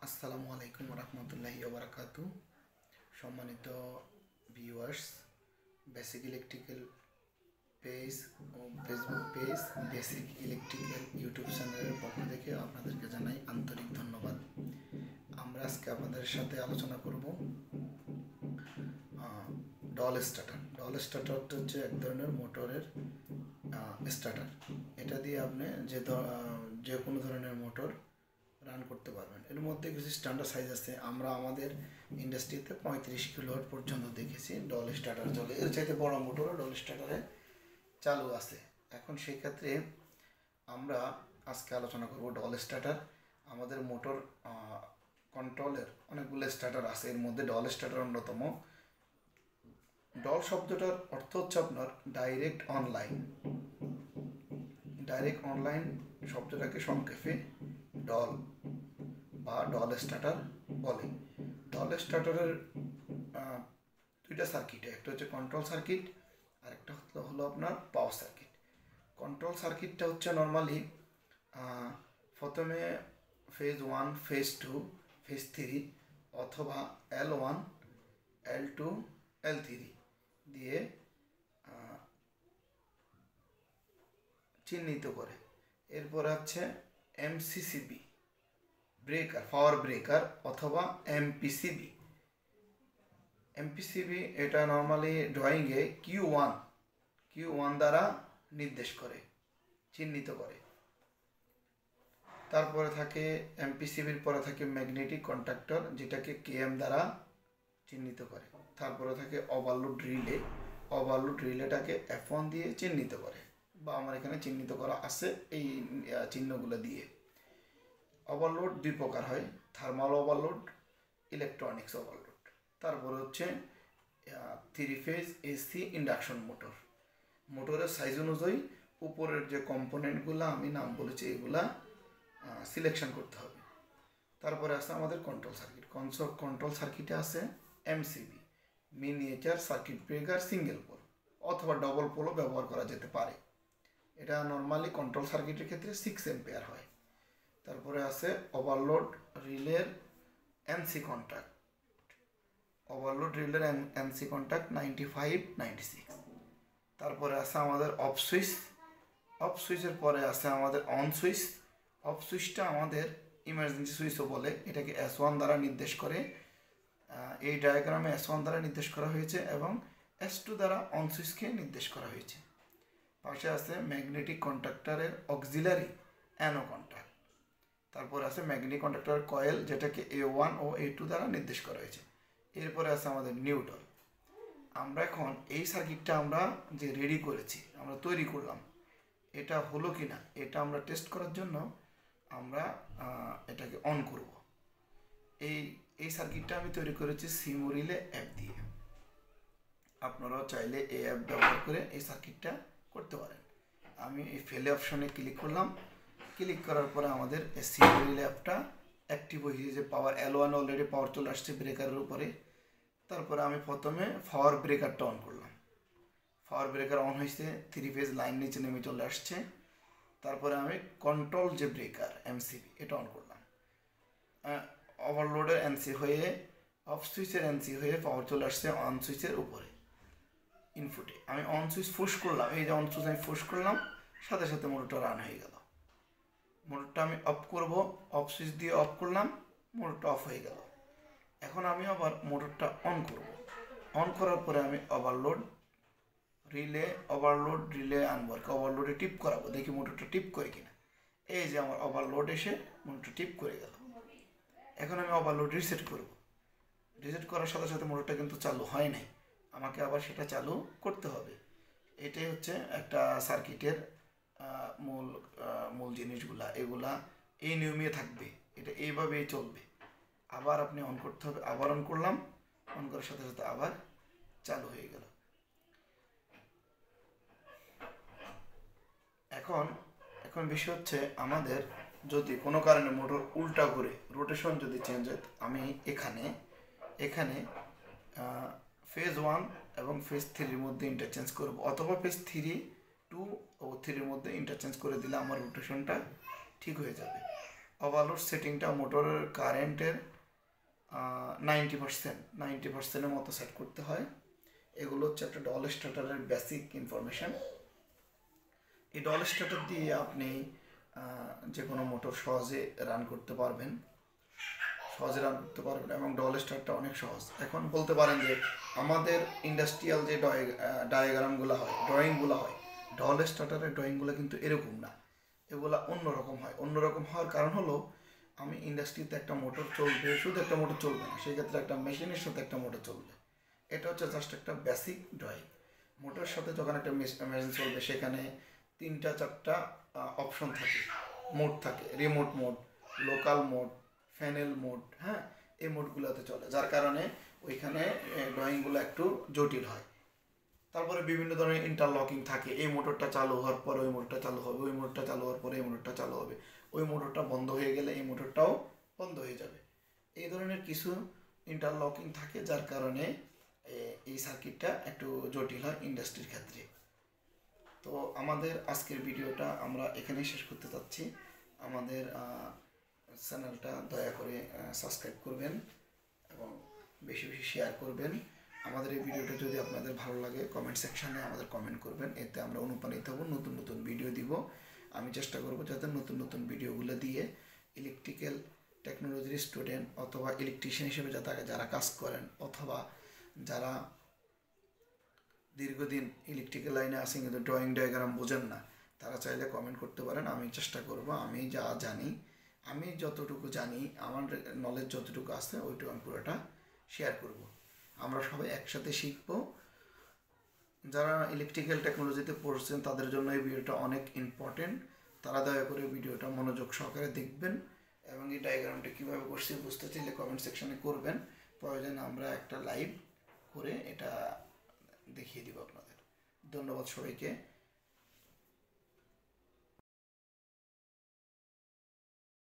আসসালামু আলাইকুম রহমতুল্লাহি ওয়া বারাকাতু। সম্মানিত ভিউয়ার্স, বেসিক ইলেকট্রিক্যাল পেজ ও Facebook page basic electrical YouTube চ্যানেলের পক্ষ থেকে আপনাদেরকে জানাই আন্তরিক ধন্যবাদ। আমরা আজকে আপনাদের সাথে আলোচনা করব ডল স্টার্টার। ডল স্টার্টারটা হচ্ছে এক ধরনের মোটরের স্টার্টার। এটা দিয়ে আপনি যে কোনো ধরনের মোটর রান করতে পারবেন। এর মধ্যে কিছু স্ট্যান্ডার্ড সাইজ আছে। আমরা আমাদের ইন্ডাস্ট্রিতে 35 কিলোওয়াট পর্যন্ত দেখেছি ডল স্টার্টার চলে। এর চাইতে বড় মোটরও ডল স্টার্টারে চালু আছে। এখন সেই ক্ষেত্রে আমরা আজকে আলোচনা করব ডল স্টার্টার। আমাদের মোটর কন্ট্রোলের অনেকগুলো স্টার্টার আছে, এর মধ্যে ডল স্টার্টার অন্যতম। ডল শব্দটার অর্থ হচ্ছে আপনার ডাইরেক্ট অনলাইন। ডাইরেক্ট অনলাইন শব্দটাকে সংক্ষেপে ডল বা ডল স্টার্টার বলে। ডল স্টার্টারের দুইটা সার্কিট, একটা হচ্ছে কন্ট্রোল সার্কিট আর একটা হলো আপনার পাওয়ার সার্কিট। কন্ট্রোল সার্কিটটা হচ্ছে নর্মালি প্রথমে ফেজ 1, ফেজ 2, ফেজ 3 অথবা L1, L2, L3 দিয়ে চিহ্নিত করে। এরপর আছে MCCB ব্রেকার, পাওয়ার ব্রেকার অথবা MPCB। এটা নর্মালি ড্রয়িংয়ে Q1 দ্বারা নির্দেশ করে, চিহ্নিত করে। তারপরে থাকে MPCBর পরে থাকে ম্যাগনেটিক কন্ট্যাক্টর, যেটাকে KM দ্বারা চিহ্নিত করে। তারপরে থাকে ওভারলোড রিলেটাকে F1 দিয়ে চিহ্নিত করে, বা আমার এখানে চিহ্নিত করা আছে এই চিহ্নগুলো দিয়ে। ওভারলোড দুই প্রকার হয়, থার্মাল ওভারলোড, ইলেকট্রনিক্স ওভারলোড। তারপরে হচ্ছে 3 ফেজ এসি ইন্ডাকশন মোটর। মোটরের সাইজ অনুযায়ী উপরের যে কম্পোনেন্টগুলো আমি নাম বলেছি এগুলা সিলেকশন করতে হবে। তারপরে আছে আমাদের কন্ট্রোল সার্কিট। কন্ট্রোল সার্কিটে আছে MCB, miniature circuit breaker, single pole অথবা ডবল পোলও ব্যবহার করা যেতে পারে। এটা নর্মালি কন্ট্রোল সার্কিটের ক্ষেত্রে 6 এম্পিয়ার হয়। তারপরে আছে ওভারলোড রিলের NC কন্ট্যাক্ট। ওভারলোড রিলের NC কন্ট্যাক্ট 95, 96। তারপরে আছে আমাদের অফ সুইচের পরে আছে আমাদের অন সুইচ। অফ সুইচটা আমাদের ইমার্জেন্সি সুইচও বলে, এটাকে S1 দ্বারা নির্দেশ করে। এই ডায়াগ্রামে S1 দ্বারা নির্দেশ করা হয়েছে এবং S2 দ্বারা অন সুইচকে নির্দেশ করা হয়েছে। পাশে আছে ম্যাগনেটিক কন্ট্যাক্টরের অক্সিলারি অ্যানো কন্ট্যাক্ট। তারপর আছে ম্যাগনেটিক কন্ট্যাক্টর কয়েল, যেটাকে A1 ও A2 দ্বারা নির্দেশ করা হয়েছে। এরপরে আছে আমাদের নিউট্রাল। আমরা এখন এই সার্কিটটা আমরা যে রেডি করেছি, আমরা তৈরি করলাম, এটা হলো কি না এটা আমরা টেস্ট করার জন্য আমরা এটাকে অন করব। এই সার্কিটটা আমি তৈরি করেছি সিমোরিলে অ্যাপ দিয়ে। আপনারাও চাইলে এই অ্যাপ ব্যবহার করে এই সার্কিটটা করতে পারেন। আমি এই ফেলে অপশনে ক্লিক করলাম। ক্লিক করার পরে আমাদের এই সিমোরিলে অ্যাপটা অ্যাক্টিভ হয়ে যে পাওয়ার L1 অলরেডি পাওয়ার চলে আসছে ব্রেকারের উপরে। তারপরে আমি প্রথমে পাওয়ার ব্রেকারটা অন করলাম। পাওয়ার ব্রেকার অন হয়েছে, 3 ফেজ লাইন নিচে নেমে চলে আসছে। তারপরে আমি কন্ট্রোল যে ব্রেকার MCB এটা অন করলাম। ওভারলোডের NC হয়ে অফ সুইচের NC হয়ে পাওয়ার চলে আসছে অন সুইচের উপরে ইনপুটে। আমি অন সুইচ পুশ করলাম, এই যে অন সুইচ আমি পুশ করলাম, সাথে সাথে মোটরটা রান হয়ে গেল। মোটরটা আমি অফ করব, অফ সুইচ দিয়ে অফ করলাম, মোটরটা অফ হয়ে গেল। এখন আমি আবার মোটরটা অন করব। অন করার পরে আমি ওভারলোড রিলে আনবো, ওভারলোডে টিপ করাবো, দেখি মোটরটা টিপ করে কিনা। এই যে আমার ওভারলোড এসে মোটরটা টিপ করে গেল। এখন আমি ওভারলোড রিসেট করব। রিসেট করার সাথে সাথে মোটরটা কিন্তু চালু হয় নাই, আমাকে আবার সেটা চালু করতে হবে। এটাই হচ্ছে একটা সার্কিটের মূল জিনিসগুলা। এগুলা এই নিয়মে থাকবে, এটা এইভাবেই চলবে। আবার আপনি অন করতে হবে, আবার অন করলাম, অন করার সাথে সাথে আবার চালু হয়ে গেল। এখন বিষয় হচ্ছে আমাদের যদি কোনো কারণে মোটর উল্টা করে রোটেশন যদি চেঞ্জ হয়, আমি এখানে ফেজ 1 এবং ফেজ 3-র মধ্যে ইন্টারচেঞ্জ করব, অথবা ফেজ 3, 2 ও 3-র মধ্যে ইন্টারচেঞ্জ করে দিলে আমার রোটেশনটা ঠিক হয়ে যাবে। ওভারলোড সেটিংটা মোটরের কারেন্টের 90%-90%-এর মতো সেট করতে হয়। এগুলো হচ্ছে একটা ডল স্টার্টারের বেসিক ইনফরমেশান। এই ডল স্টার্টার দিয়ে আপনি যে কোনো মোটর সহজে রান করতে পারবেন এবং ডল স্টার্টটা অনেক সহজ। এখন বলতে পারেন যে আমাদের ইন্ডাস্ট্রিয়াল যে ডায়াগ্রামগুলো হয়, ড্রয়িংগুলো হয়, ডল স্টার্টারের ড্রয়িংগুলো কিন্তু এরকম না, এগুলো অন্যরকম হয়। অন্যরকম হওয়ার কারণ হলো আমি ইন্ডাস্ট্রিতে একটা মোটর চলবে, শুধু একটা মোটর চলবে না, সেই ক্ষেত্রে একটা মেশিনের সাথে একটা মোটর চলবে। এটা হচ্ছে জাস্ট একটা বেসিক ড্রয়িং। মোটরের সাথে যখন একটা মেশিন চলবে সেখানে 3-4টা অপশন থাকে, মোড থাকে, remote mode, local mode, funnel mode, হ্যাঁ, এই মোডগুলোতে চলে, যার কারণে ওইখানে ড্রয়িংগুলো একটু জটিল হয়। তারপরে বিভিন্ন ধরনের ইন্টারলকিং থাকে, এই মোটরটা চালু হওয়ার পরে ওই মোটরটা চালু হবে, ওই মোটরটা চালু হওয়ার পরে এই মোটরটা চালু হবে, ওই মোটরটা বন্ধ হয়ে গেলে এই মোটরটাও বন্ধ হয়ে যাবে। এই ধরনের কিছু ইন্টারলকিং থাকে, যার কারণে এই সার্কিটটা একটু জটিল হয় ইন্ডাস্ট্রির ক্ষেত্রে। তো আমাদের আজকের ভিডিওটা আমরা এখানেই শেষ করতে চাচ্ছি। আমাদের চ্যানেলটা দয়া করে সাবস্ক্রাইব করবেন এবং বেশি বেশি শেয়ার করবেন। আমাদের এই ভিডিওটা যদি আপনাদের ভালো লাগে কমেন্ট সেকশানে আমাদের কমেন্ট করবেন, এতে আমরা অনুপ্রাণিত হব, নতুন নতুন ভিডিও দিব। আমি চেষ্টা করব যাতে নতুন নতুন ভিডিওগুলো দিয়ে ইলেকট্রিক্যাল টেকনোলজির স্টুডেন্ট অথবা ইলেকট্রিশিয়ান হিসেবে যারা কাজ করেন অথবা যারা দীর্ঘদিন ইলেকট্রিক্যাল লাইনে আসেন কিন্তু ড্রয়িং ডায়াগ্রাম বোঝেন না, তারা চাইলে কমেন্ট করতে পারেন। আমি চেষ্টা করব, আমি যা জানি, আমি যতটুকু জানি, আমার নলেজ যতটুকু আছে ওইটুকু আমি পুরোটা শেয়ার করব। আমরা সবাই একসাথে শিখব। যারা ইলেকট্রিক্যাল টেকনোলজিতে পড়ছেন তাদের জন্য এই ভিডিওটা অনেক ইম্পর্টেন্ট। তারা দয়া করে ভিডিওটা মনোযোগ সহকারে দেখবেন এবং এই ডায়াগ্রামটা কীভাবে করছি বুঝতে চাইলে কমেন্ট সেকশানে করবেন। প্রয়োজনে আমরা একটা লাইভ করে এটা দেখিয়ে দিব আপনাদের। ধন্যবাদ সবাইকে।